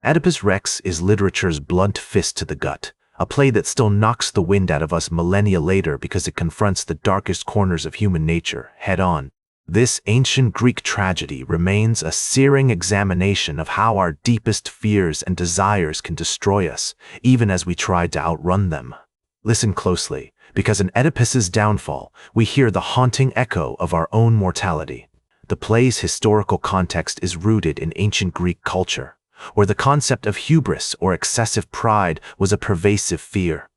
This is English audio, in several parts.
Oedipus Rex is literature's blunt fist to the gut, a play that still knocks the wind out of us millennia later because it confronts the darkest corners of human nature head-on. This ancient Greek tragedy remains a searing examination of how our deepest fears and desires can destroy us, even as we try to outrun them. Listen closely, because in Oedipus's downfall, we hear the haunting echo of our own mortality. The play's historical context is rooted in ancient Greek culture, where the concept of hubris or excessive pride was a pervasive fear.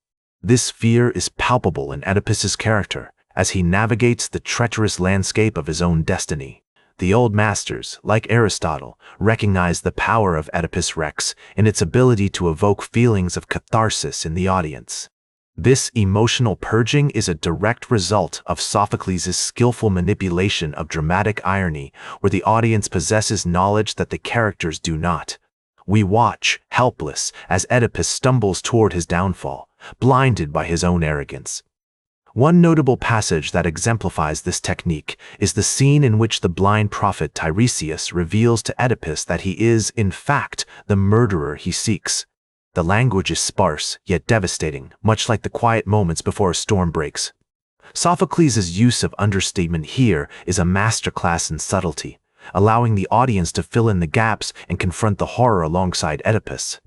This fear is palpable in Oedipus's character as he navigates the treacherous landscape of his own destiny. The old masters, like Aristotle, recognized the power of Oedipus Rex in its ability to evoke feelings of catharsis in the audience. This emotional purging is a direct result of Sophocles' skillful manipulation of dramatic irony, where the audience possesses knowledge that the characters do not. We watch, helpless, as Oedipus stumbles toward his downfall, blinded by his own arrogance. One notable passage that exemplifies this technique is the scene in which the blind prophet Tiresias reveals to Oedipus that he is, in fact, the murderer he seeks. The language is sparse, yet devastating, much like the quiet moments before a storm breaks. Sophocles' use of understatement here is a masterclass in subtlety, allowing the audience to fill in the gaps and confront the horror alongside Oedipus.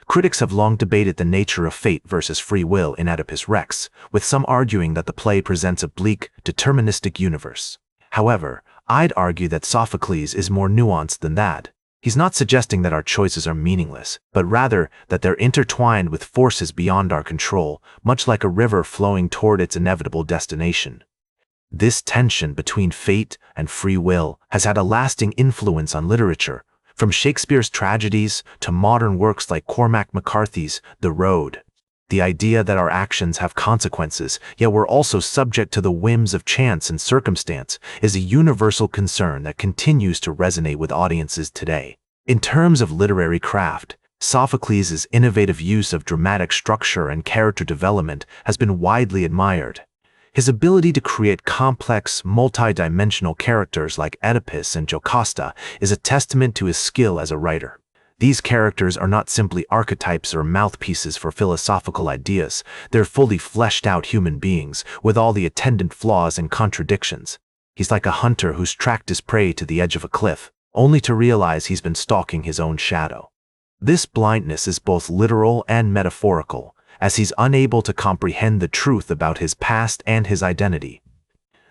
Critics have long debated the nature of fate versus free will in Oedipus Rex, with some arguing that the play presents a bleak, deterministic universe. However, I'd argue that Sophocles is more nuanced than that. He's not suggesting that our choices are meaningless, but rather that they're intertwined with forces beyond our control, much like a river flowing toward its inevitable destination. This tension between fate and free will has had a lasting influence on literature, from Shakespeare's tragedies to modern works like Cormac McCarthy's The Road. The idea that our actions have consequences, yet we're also subject to the whims of chance and circumstance, is a universal concern that continues to resonate with audiences today. In terms of literary craft, Sophocles' innovative use of dramatic structure and character development has been widely admired. His ability to create complex, multi-dimensional characters like Oedipus and Jocasta is a testament to his skill as a writer. These characters are not simply archetypes or mouthpieces for philosophical ideas. They're fully fleshed-out human beings, with all the attendant flaws and contradictions. He's like a hunter who's tracked his prey to the edge of a cliff, only to realize he's been stalking his own shadow. This blindness is both literal and metaphorical, as he's unable to comprehend the truth about his past and his identity.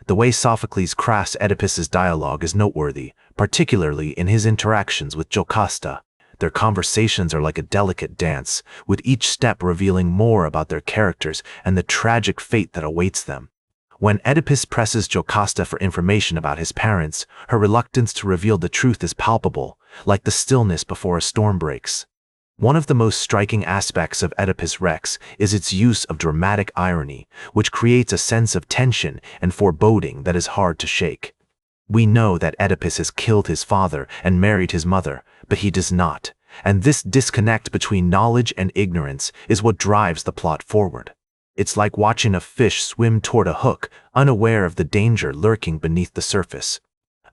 The way Sophocles crafts Oedipus's dialogue is noteworthy, particularly in his interactions with Jocasta. Their conversations are like a delicate dance, with each step revealing more about their characters and the tragic fate that awaits them. When Oedipus presses Jocasta for information about his parents, her reluctance to reveal the truth is palpable, like the stillness before a storm breaks. One of the most striking aspects of Oedipus Rex is its use of dramatic irony, which creates a sense of tension and foreboding that is hard to shake. We know that Oedipus has killed his father and married his mother, but he does not, and this disconnect between knowledge and ignorance is what drives the plot forward. It's like watching a fish swim toward a hook, unaware of the danger lurking beneath the surface.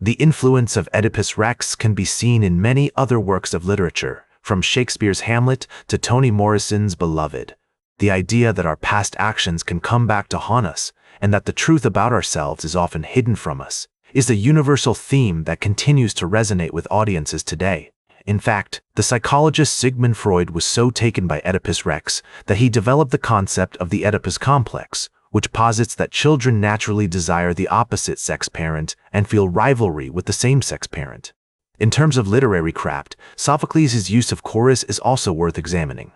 The influence of Oedipus Rex can be seen in many other works of literature, from Shakespeare's Hamlet to Toni Morrison's Beloved. The idea that our past actions can come back to haunt us, and that the truth about ourselves is often hidden from us, is a universal theme that continues to resonate with audiences today. In fact, the psychologist Sigmund Freud was so taken by Oedipus Rex that he developed the concept of the Oedipus complex, which posits that children naturally desire the opposite sex parent and feel rivalry with the same-sex parent. In terms of literary craft, Sophocles' use of chorus is also worth examining.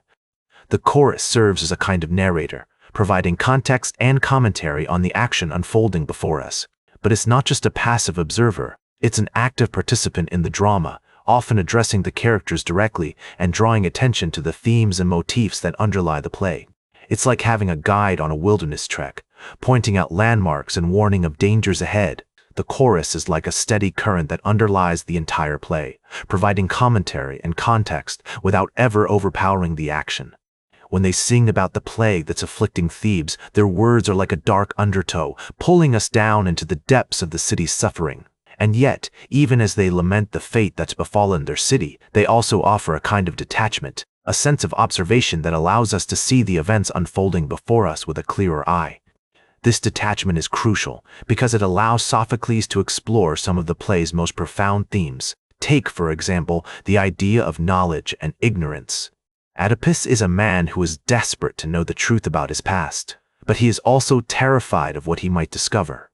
The chorus serves as a kind of narrator, providing context and commentary on the action unfolding before us. But it's not just a passive observer, it's an active participant in the drama, often addressing the characters directly and drawing attention to the themes and motifs that underlie the play. It's like having a guide on a wilderness trek, pointing out landmarks and warning of dangers ahead. The chorus is like a steady current that underlies the entire play, providing commentary and context without ever overpowering the action. When they sing about the plague that's afflicting Thebes, their words are like a dark undertow, pulling us down into the depths of the city's suffering. And yet, even as they lament the fate that's befallen their city, they also offer a kind of detachment, a sense of observation that allows us to see the events unfolding before us with a clearer eye. This detachment is crucial because it allows Sophocles to explore some of the play's most profound themes. Take, for example, the idea of knowledge and ignorance. Oedipus is a man who is desperate to know the truth about his past, but he is also terrified of what he might discover.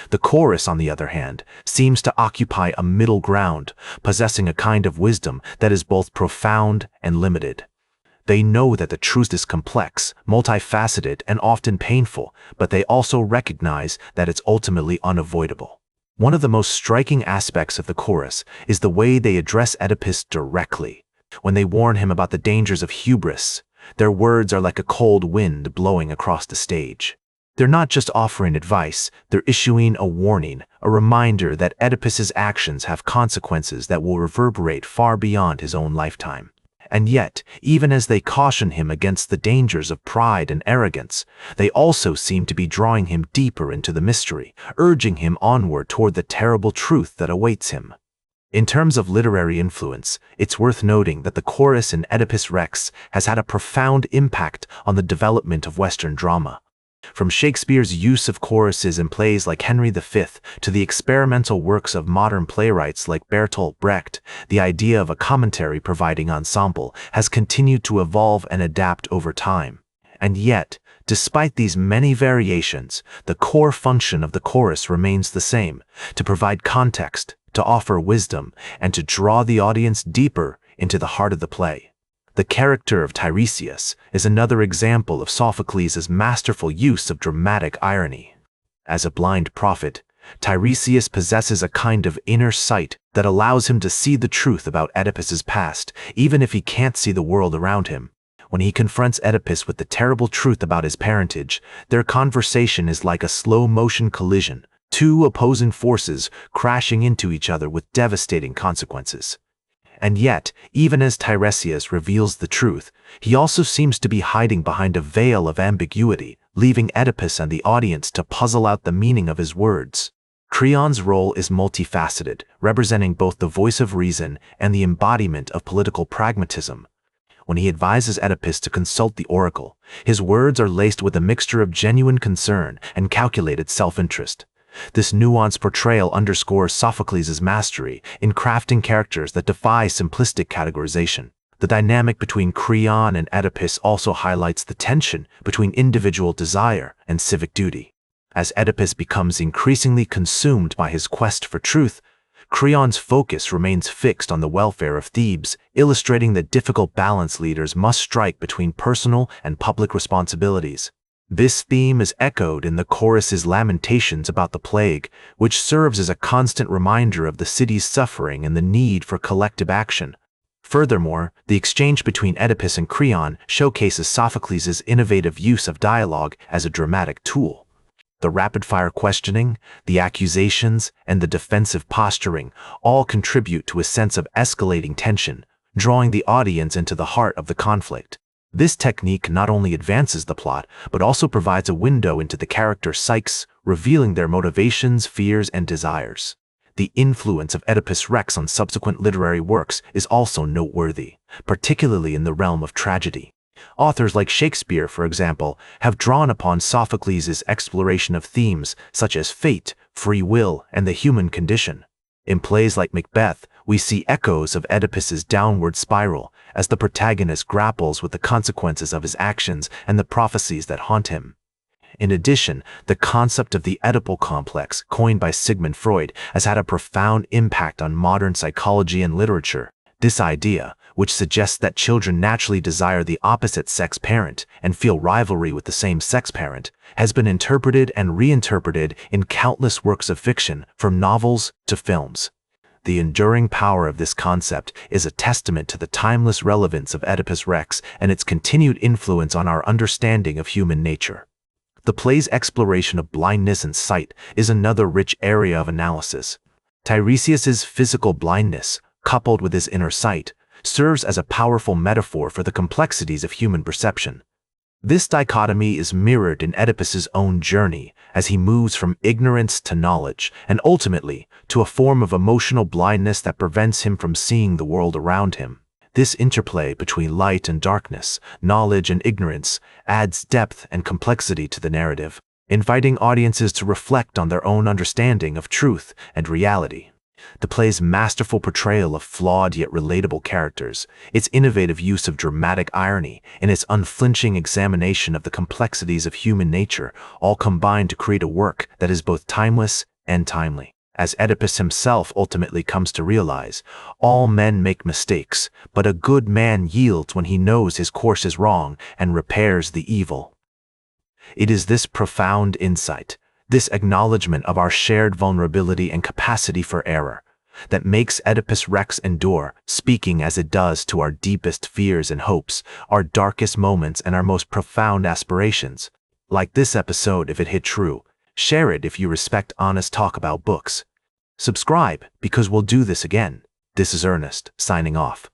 The chorus, on the other hand, seems to occupy a middle ground, possessing a kind of wisdom that is both profound and limited. They know that the truth is complex, multifaceted, and often painful, but they also recognize that it's ultimately unavoidable. One of the most striking aspects of the chorus is the way they address Oedipus directly. When they warn him about the dangers of hubris, their words are like a cold wind blowing across the stage. They're not just offering advice, they're issuing a warning, a reminder that Oedipus's actions have consequences that will reverberate far beyond his own lifetime. And yet, even as they caution him against the dangers of pride and arrogance, they also seem to be drawing him deeper into the mystery, urging him onward toward the terrible truth that awaits him. In terms of literary influence, it's worth noting that the chorus in Oedipus Rex has had a profound impact on the development of Western drama. From Shakespeare's use of choruses in plays like Henry V to the experimental works of modern playwrights like Bertolt Brecht, the idea of a commentary providing ensemble has continued to evolve and adapt over time. And yet, despite these many variations, the core function of the chorus remains the same: to provide context, to offer wisdom, and to draw the audience deeper into the heart of the play. The character of Tiresias is another example of Sophocles' masterful use of dramatic irony. As a blind prophet, Tiresias possesses a kind of inner sight that allows him to see the truth about Oedipus's past, even if he can't see the world around him. When he confronts Oedipus with the terrible truth about his parentage, their conversation is like a slow-motion collision, two opposing forces crashing into each other with devastating consequences. And yet, even as Tiresias reveals the truth, he also seems to be hiding behind a veil of ambiguity, leaving Oedipus and the audience to puzzle out the meaning of his words. Creon's role is multifaceted, representing both the voice of reason and the embodiment of political pragmatism. When he advises Oedipus to consult the oracle, his words are laced with a mixture of genuine concern and calculated self-interest. This nuanced portrayal underscores Sophocles' mastery in crafting characters that defy simplistic categorization. The dynamic between Creon and Oedipus also highlights the tension between individual desire and civic duty. As Oedipus becomes increasingly consumed by his quest for truth, Creon's focus remains fixed on the welfare of Thebes, illustrating the difficult balance leaders must strike between personal and public responsibilities. This theme is echoed in the chorus's lamentations about the plague, which serves as a constant reminder of the city's suffering and the need for collective action. Furthermore, the exchange between Oedipus and Creon showcases Sophocles' innovative use of dialogue as a dramatic tool. The rapid-fire questioning, the accusations, and the defensive posturing all contribute to a sense of escalating tension, drawing the audience into the heart of the conflict. This technique not only advances the plot, but also provides a window into the character psyches, revealing their motivations, fears, and desires. The influence of Oedipus Rex on subsequent literary works is also noteworthy, particularly in the realm of tragedy. Authors like Shakespeare, for example, have drawn upon Sophocles' exploration of themes such as fate, free will, and the human condition. In plays like Macbeth, we see echoes of Oedipus's downward spiral as the protagonist grapples with the consequences of his actions and the prophecies that haunt him. In addition, the concept of the Oedipal complex, coined by Sigmund Freud, has had a profound impact on modern psychology and literature. This idea, which suggests that children naturally desire the opposite sex parent and feel rivalry with the same sex parent, has been interpreted and reinterpreted in countless works of fiction, from novels to films. The enduring power of this concept is a testament to the timeless relevance of Oedipus Rex and its continued influence on our understanding of human nature. The play's exploration of blindness and sight is another rich area of analysis. Tiresias's physical blindness, coupled with his inner sight, serves as a powerful metaphor for the complexities of human perception. This dichotomy is mirrored in Oedipus's own journey as he moves from ignorance to knowledge and ultimately to a form of emotional blindness that prevents him from seeing the world around him. This interplay between light and darkness, knowledge and ignorance, adds depth and complexity to the narrative, inviting audiences to reflect on their own understanding of truth and reality. The play's masterful portrayal of flawed yet relatable characters, its innovative use of dramatic irony, and its unflinching examination of the complexities of human nature all combine to create a work that is both timeless and timely. As Oedipus himself ultimately comes to realize, all men make mistakes, but a good man yields when he knows his course is wrong and repairs the evil. It is this profound insight, this acknowledgement of our shared vulnerability and capacity for error, that makes Oedipus Rex endure, speaking as it does to our deepest fears and hopes, our darkest moments and our most profound aspirations. Like this episode if it hit true. Share it if you respect honest talk about books. Subscribe because we'll do this again. This is Ernest, signing off.